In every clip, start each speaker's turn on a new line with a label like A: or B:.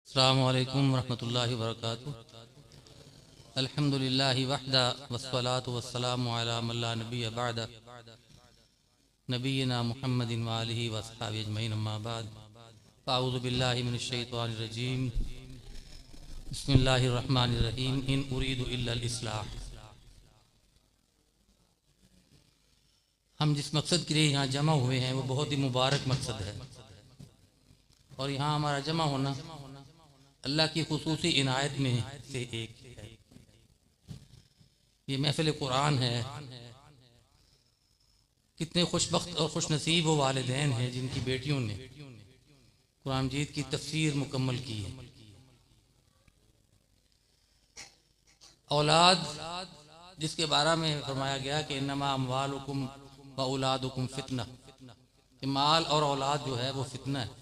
A: अस्सलामु अलैकुम वरहमतुल्लाहि वबरकातुहू। अल्हम्दुलिल्लाहि वहदा वस्सलातु वस्सलामु अला मन ला नबिय्य बअदा नबिय्यिना मुहम्मदिन व आलिहि व अस्हाबिहि अजमईन अम्मा बाद। अऊज़ु बिल्लाहि मिनश शैतानिर रजीम। बिस्मिल्लाहिर रहमानिर रहीम। इन उरीदु इल्लल इस्लाह। हम जिस मकसद के लिए यहाँ जमा हुए हैं वो बहुत ही मुबारक मकसद है, और यहाँ हमारा जमा होना अल्लाह की खुसूसी इनायत में से एक है। ये महफिल कुरान है। कितने खुशबख्त और खुश नसीब वो वालिदैन हैं जिनकी बेटियों ने कुरान मजीद की तफसीर मुकम्मल की है। औलाद जिसके बारे में फरमाया गया कि इन्नमा अम्वालुकुम व औलादुकुम फितना, कि माल और औलाद जो है वो फितना है।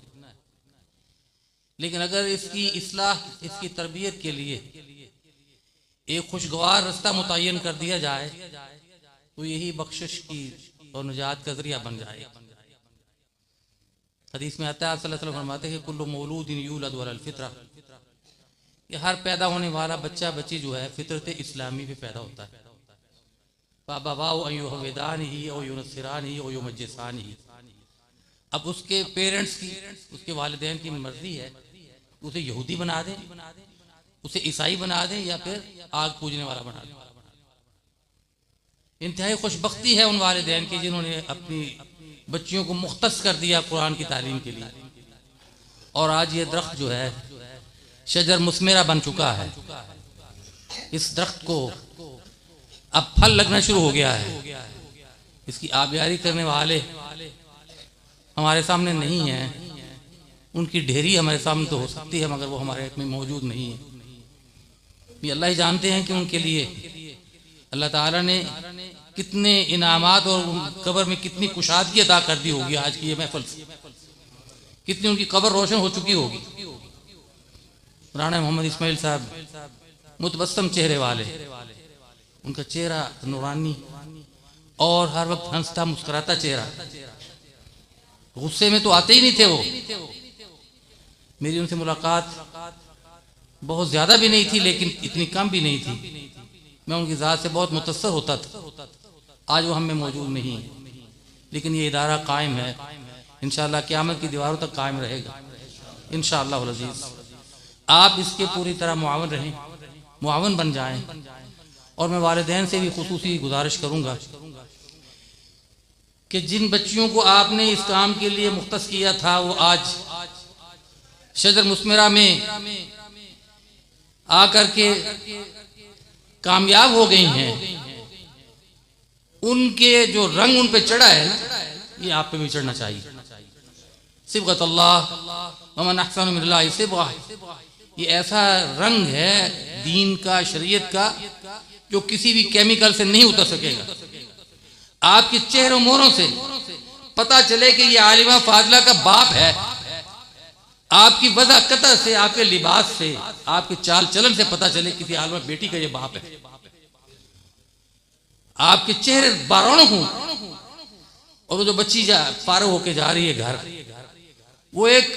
A: लेकिन अगर इसकी इस्लाह, इसकी तरबियत के लिए एक खुशगवार रास्ता मुतय्यन कर दिया जाए तो यही बख्शिश की और निजात का जरिया बन जाए। हदीस में आता है, आप सल्लल्लाहु अलैहि वसल्लम फरमाते हैं कि कुल्लु मौलूदिन यूलदु अलल फितरा, कि हर पैदा होने वाला बच्चा बच्ची जो है फितरत इस्लामी पे पैदा होता है। बाबाओ अयुहविदानिही और युनसिरानिही और युमज्जिसानिही। अब उसके पेरेंट्स की, उसके वालिदैन की मर्जी है, उसे यहूदी बना दें, उसे ईसाई बना दें, या फिर आग पूजने वाला बना दें। इंतहाई खुशबख्ती है उन वालिदैन की जिन्होंने अपनी बच्चियों को मुख्तस कर दिया कुरान की तालीम के लिए, और आज ये दरख्त जो है शजर मुस्मेरा बन चुका है। इस दरख्त को अब फल लगना शुरू हो गया है। इसकी आबियारी करने वाले हमारे सामने नहीं है। उनकी ढेरी हमारे सामने तो हो सकती है, मगर वो हमारे में मौजूद नहीं है। ये अल्लाह ही जानते हैं कि उनके लिए अल्लाह ताला ने कितने इनामात और कब्र में कितनी कुशादगी अता कर दी होगी। आज की ये महफिल से कितनी उनकी कब्र रोशन हो चुकी होगी। राणा मोहम्मद इस्माइल साहब मुतबस्सम चेहरे वाले, उनका चेहरा नूरानी और हर वक्त हंसता मुस्कुराता चेहरा, गुस्से में तो आते ही नहीं थे वो। मेरी उनसे मुलाकात बहुत ज़्यादा भी नहीं थी, लेकिन इतनी कम भी नहीं थी। मैं उनकी ज़ात से बहुत मुतस्सर होता था। आज वो हम में मौजूद नहीं है, लेकिन ये इदारा कायम है। इंशाअल्लाह क़यामत की दीवारों तक कायम रहेगा इंशाअल्लाह अल अज़ीज़। आप इसके पूरी तरह मुआवन रहें, मुआवन बन जाएं। और मैं वालिदैन से भी खुसूसी गुजारिश करूँगा कि जिन बच्चियों को आपने इस काम के लिए मुख्तस किया था वो आज शजर मुस्मेरा में आकर के कामयाब हो गई हैं। उनके जो रंग उन पे चढ़ा है ना, ये आप पे भी चढ़ना चाहिए। सिबगत अल्लाह व मन अहसन मिनल्लाहि सिबगा, ये ऐसा रंग है दीन का, शरीयत का, जो किसी भी केमिकल से नहीं उतर सकेगा। आपके चेहरों मोहरों से पता चले कि ये आलिमा फाजिला का बाप है। आपकी वज़ाकत से, आपके लिबास से, आपके चाल चलन से पता चले किसी आलिमा बेटी का ये बाप है। आपके चेहरे बारौनक हों, और वो जो बच्ची फारग होके जा रही है घर, वो एक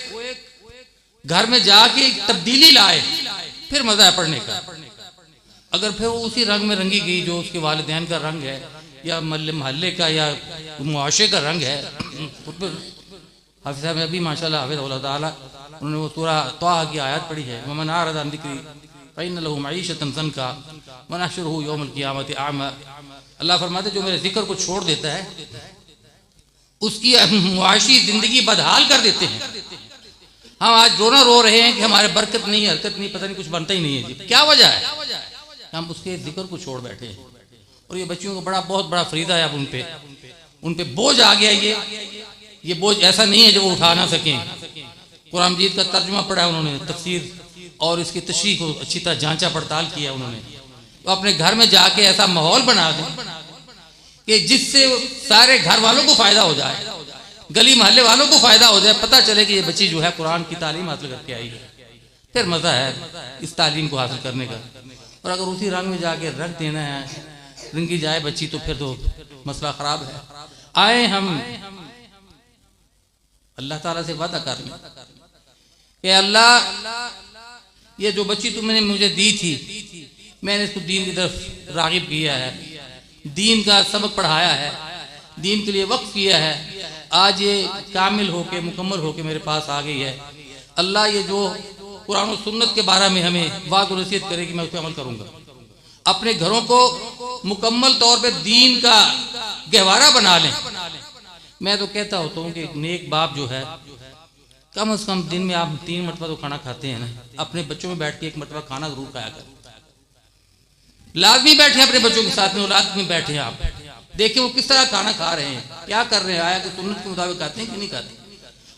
A: घर में जाके एक तब्दीली लाए, फिर मजा है पढ़ने का। अगर फिर वो उसी रंग में रंगी गई जो उसके वालिदैन का रंग है, या महल्ले का या मुआशरे का रंग है, हाफिज़ साहब अभी माशाल्लाह हाफिज़ अल्लाह ताला उन्होंने वो सूरा तौहा की आयत पढ़ी है, वमन आरदा अन ज़िक्री फ़इन्न लहू मईशतन ज़ंका व नहशुरुहु यौमल क़ियामति अअमा। अल्लाह फरमाते जो मेरे जिक्र को छोड़ देता है उसकी मुआशी ज़िंदगी बदहाल कर देते हैं। हम आज रोना रो रहे हैं कि हमारे बरकत नहीं, हरकत नहीं, पता नहीं कुछ बनता ही नहीं है जी। क्या वजह है? हम उसके जिक्र को छोड़ बैठे हैं। और ये बच्चियों को बहुत बड़ा फरीदा है। अब उन पे बोझ आ गया। ये बोझ ऐसा नहीं है जो वो उठा ना सकें। कुरान मजीद का तर्जुमा पढ़ा उन्होंने, तफसीर और इसकी तशरीह को अच्छी तरह जांचा पड़ताल किया उन्होंने। तो अपने घर में जाके ऐसा माहौल बना दें कि जिससे सारे घर वालों को फायदा हो जाए, गली मोहल्ले वालों को फायदा हो जाए। पता चले कि ये बच्ची जो है कुरान की तालीम हासिल करके आई है, फिर मजा है इस तालीम को हासिल करने का। और अगर उसी रंग में जाके रख देना है, रंगी जाए बच्ची, तो फिर तो मसला खराब है। आए हम अल्लाह ताला से वादा कर लें कि अल्लाह ये जो बच्ची तुमने मुझे दी थी, मैंने इसको दीन की तरफ रागिब किया है, दीन का सबक पढ़ाया है, दीन के लिए वक्फ किया है। आज ये कामिल होके मुकम्मल होके मेरे पास आ गई है। अल्लाह ये जो कुरान और सुन्नत के बारे में हमें वाक़ और नसीहत करे कि मैं उस पर अमल करूँगा। अपने घरों को मुकम्मल तौर पे दीन का गहवारा बना लें। मैं तो कहता होता हूँ कि नेक बाप जो है कम से कम दिन में आप 3 मरतबा तो खाना खाते हैं ना, अपने बच्चों में बैठ के 1 मरतबा खाना जरूर खाया करें। लाजमी बैठे अपने बच्चों के साथ में, औलाद में बैठे आप देखिए वो किस तरह खाना खा रहे हैं, क्या कर रहे हैं, आया कि सुन्नत के मुताबिक खाते हैं कि नहीं खाते।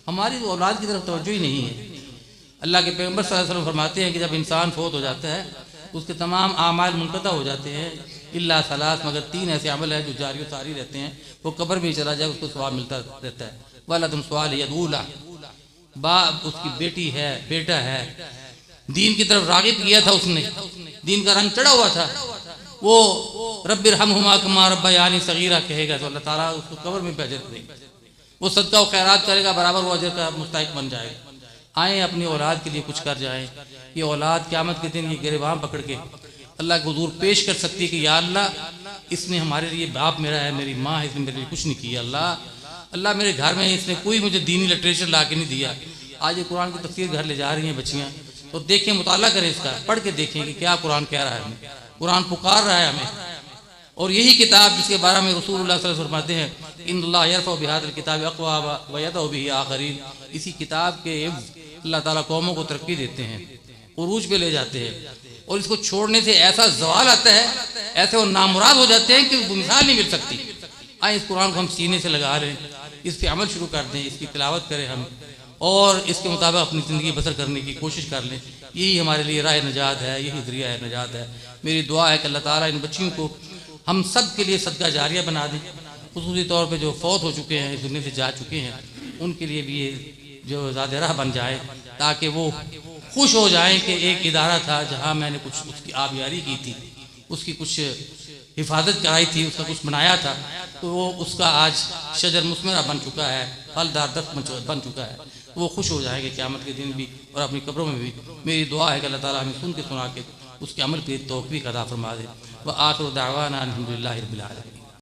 A: हमारी तो औलाद की तरफ तवज्जो ही नहीं है। अल्लाह के पैगम्बर सल्लल्लाहु अलैहि वसल्लम फरमाते हैं कि जब इंसान फौत हो जाता है उसके तमाम आमाल मुनक़ता हो जाते हैं इल्ला सलास, मगर 3 ऐसे अमल हैं जो जारी सारी रहते हैं। वो कब्र में चला जाए उसको सवाब मिलता रहता है। वलदुन सालिहुन, बाप उसकी बेटी है, बेटा है, दीन की तरफ रागिब किया था उसने, दीन का रंग चढ़ा हुआ था, वो रब्बिरहमहुमा कमा रब्बयानी सगीरा कहेगा तो अल्लाह ताला उसको कब्र में अजर देगा। वो सदका और खैरात करेगा, बराबर वो अजर का मुस्तहिक बन जाएगा। आए अपनी औलाद के लिए कुछ कर जाएं। ये औलाद क़यामत के दिन ये गिरबान पकड़ के अल्लाह के हुजूर पेश कर सकती है कि या अल्लाह इसने हमारे लिए, बाप मेरा है, मेरी माँ है, इसने मेरे लिए कुछ नहीं किया। अल्लाह मेरे घर में इसने कोई मुझे दीनी लिटरेचर ला के नहीं दिया। आज ये कुरान की तफसीर घर ले जा रही हैं बच्चियाँ, तो देखें, मुताला करें, इसका पढ़ के देखें कि क्या कुरान कह रहा है हमें। कुरान पुकार रहा है हमें। और यही किताब जिसके बारे में रसूलुल्लाह सल्लल्लाहु अलैहि वसल्लम फरमाते हैं इन्नल्लाह यरफ़उ बिहाज़िल किताबि अक़वाम व यदउ बिही आख़रीन, इसी किताब के अल्लाह ताला कौमों को तरक्की देते हैं, उरूज पे ले जाते हैं। और इसको छोड़ने से ऐसा ज़वाल आता है, ऐसे वो नामुराद हो जाते हैं कि मिसाल नहीं मिल सकती। आए इस कुरान को हम सीने से लगा लें, इस पर अमल शुरू कर दें, इसकी तिलावत करें हम, और इसके मुताबिक अपनी ज़िंदगी बसर करने की कोशिश कर लें। यही हमारे लिए राह नजात है, यही ज़रिया है नजात है। मेरी दुआ है कि अल्लाह ताला इन बच्चियों को हम सब के लिए सदका जारिया बना दें। खुसूसी तौर पे जो फौत हो चुके हैं, इस दुनिया से जा चुके हैं, उनके लिए भी ये जो ज़ाद राह बन जाए, ताकि वो खुश हो जाएं कि एक इदारा था जहाँ मैंने कुछ उसकी आबियारी की थी, उसकी कुछ हिफाजत कराई थी, उसका कुछ बनाया था, तो वो उसका आज शजर मुस्मरा बन चुका है, फलदार दस्त बन चुका है। तो वो खुश हो जाएंगे क़यामत के दिन भी और अपनी कब्रों में भी। मेरी दुआ है कि अल्लाह ताला हमें सुन के सुना के उसके अमल की तौफ़ीक़ अता फरमा दे। व आखिर दावाना अल्हम्दुलिल्लाहि रब्बिल आलमीन।